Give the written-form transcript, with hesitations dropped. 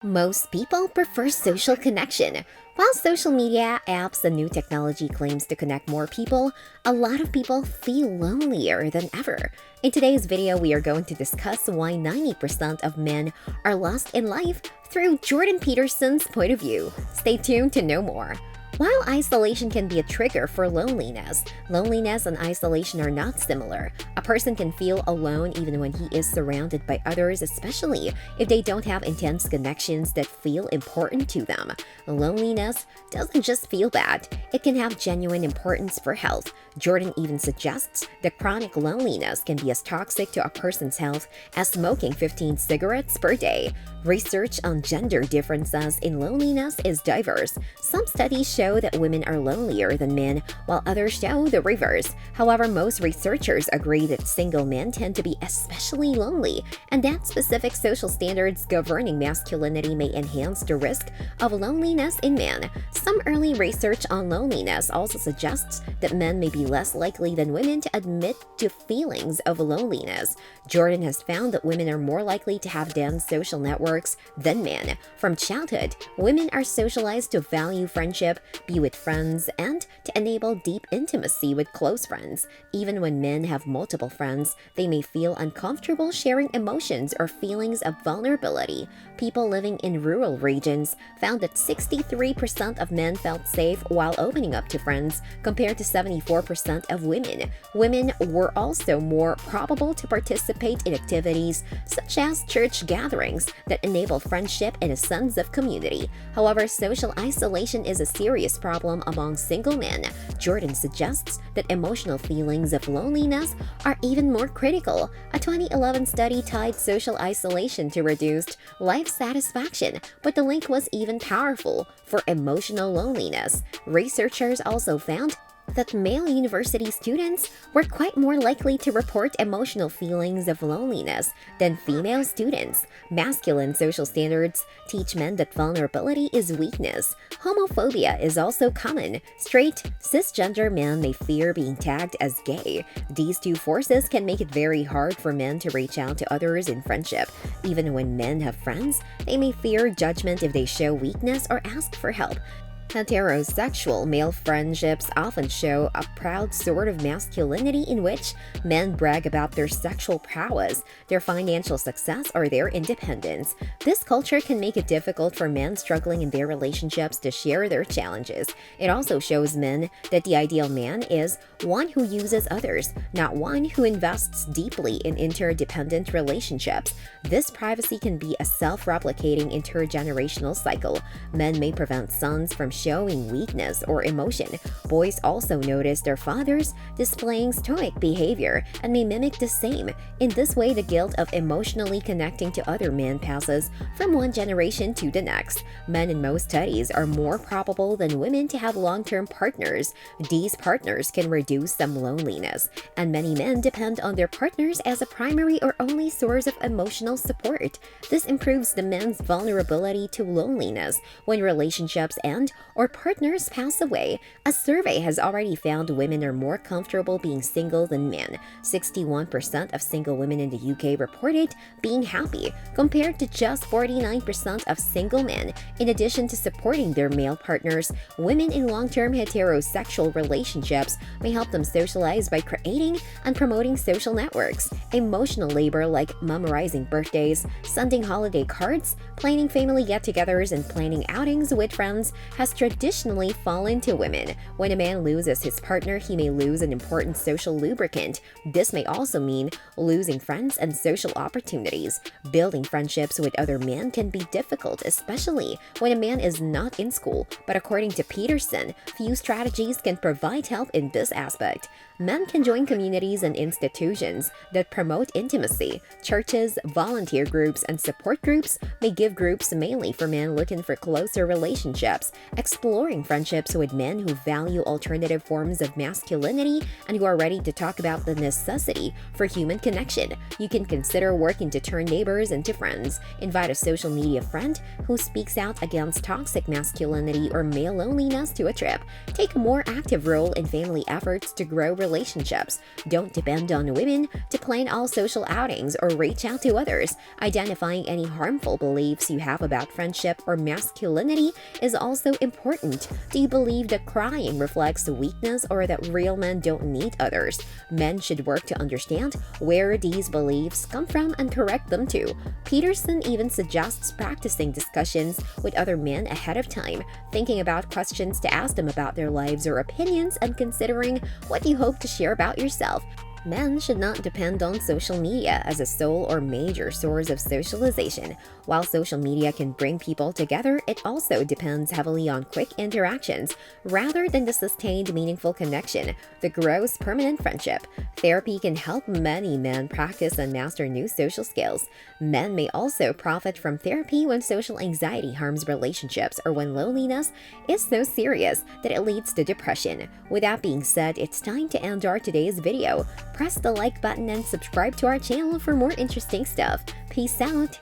Most people prefer social connection. While social media apps and new technology claims to connect more people, a lot of people feel lonelier than ever. In today's video, we are going to discuss why 90% of men are lost in life through Jordan Peterson's point of view. Stay tuned to know more. While isolation can be a trigger for loneliness and isolation are not similar. A person can feel alone even when he is surrounded by others, especially if they don't have intense connections that feel important to them. Loneliness doesn't just feel bad, it can have genuine importance for health. Jordan even suggests that chronic loneliness can be as toxic to a person's health as smoking 15 cigarettes per day. Research on gender differences in loneliness is diverse. Some studies show that women are lonelier than men, while others show the reverse. However, most researchers agree that single men tend to be especially lonely, and that specific social standards governing masculinity may enhance the risk of loneliness in men. Some early research on loneliness also suggests that men may be less likely than women to admit to feelings of loneliness. Jordan has found that women are more likely to have dense social networks than men. From childhood, women are socialized to value friendship, be with friends, and to enable deep intimacy with close friends. Even when men have multiple friends, they may feel uncomfortable sharing emotions or feelings of vulnerability. People living in rural regions found that 63% of men felt safe while opening up to friends, compared to 74% of women. Women were also more probable to participate in activities such as church gatherings that enable friendship and a sense of community. However, social isolation is a serious problem among single men. Jordan suggests that emotional feelings of loneliness are even more critical. A 2011 study tied social isolation to reduced life satisfaction, but the link was even powerful for emotional loneliness. Researchers also found that male university students were quite more likely to report emotional feelings of loneliness than female students. Masculine social standards teach men that vulnerability is weakness. Homophobia is also common. Straight, cisgender men may fear being tagged as gay. These two forces can make it very hard for men to reach out to others in friendship. Even when men have friends, they may fear judgment if they show weakness or ask for help. Heterosexual male friendships often show a proud sort of masculinity in which men brag about their sexual prowess, their financial success, or their independence. This culture can make it difficult for men struggling in their relationships to share their challenges. It also shows men that the ideal man is one who uses others, not one who invests deeply in interdependent relationships. This privacy can be a self-replicating intergenerational cycle. Men may prevent sons from showing weakness or emotion. Boys also notice their fathers displaying stoic behavior and may mimic the same. In this way, the guilt of emotionally connecting to other men passes from one generation to the next. Men in most studies are more probable than women to have long-term partners. These partners can reduce some loneliness, and many men depend on their partners as a primary or only source of emotional support. This improves the men's vulnerability to loneliness when relationships end or partners pass away. A survey has already found women are more comfortable being single than men. 61% of single women in the UK reported being happy, compared to just 49% of single men. In addition to supporting their male partners, women in long-term heterosexual relationships may help them socialize by creating and promoting social networks. Emotional labor like memorizing birthdays, sending holiday cards, planning family get-togethers, and planning outings with friends has traditionally fallen to women. When a man loses his partner, he may lose an important social lubricant. This may also mean losing friends and social opportunities. Building friendships with other men can be difficult, especially when a man is not in school. But according to Peterson, few strategies can provide help in this aspect. Men can join communities and institutions that promote intimacy. Churches, volunteer groups, and support groups may give groups mainly for men looking for closer relationships. Exploring friendships with men who value alternative forms of masculinity and who are ready to talk about the necessity for human connection. You can consider working to turn neighbors into friends. Invite a social media friend who speaks out against toxic masculinity or male loneliness to a trip. Take a more active role in family efforts to grow relationships relationships. Don't depend on women to plan all social outings or reach out to others. Identifying any harmful beliefs you have about friendship or masculinity is also important. Do you believe that crying reflects weakness or that real men don't need others? Men should work to understand where these beliefs come from and correct them too. Peterson even suggests practicing discussions with other men ahead of time, thinking about questions to ask them about their lives or opinions, and considering what you hope to share about yourself. Men should not depend on social media as a sole or major source of socialization. While social media can bring people together, it also depends heavily on quick interactions rather than the sustained, meaningful connection that grows permanent friendship. Therapy can help many men practice and master new social skills. Men may also profit from therapy when social anxiety harms relationships or when loneliness is so serious that it leads to depression. With that being said, it's time to end our today's video. Press the like button and subscribe to our channel for more interesting stuff. Peace out!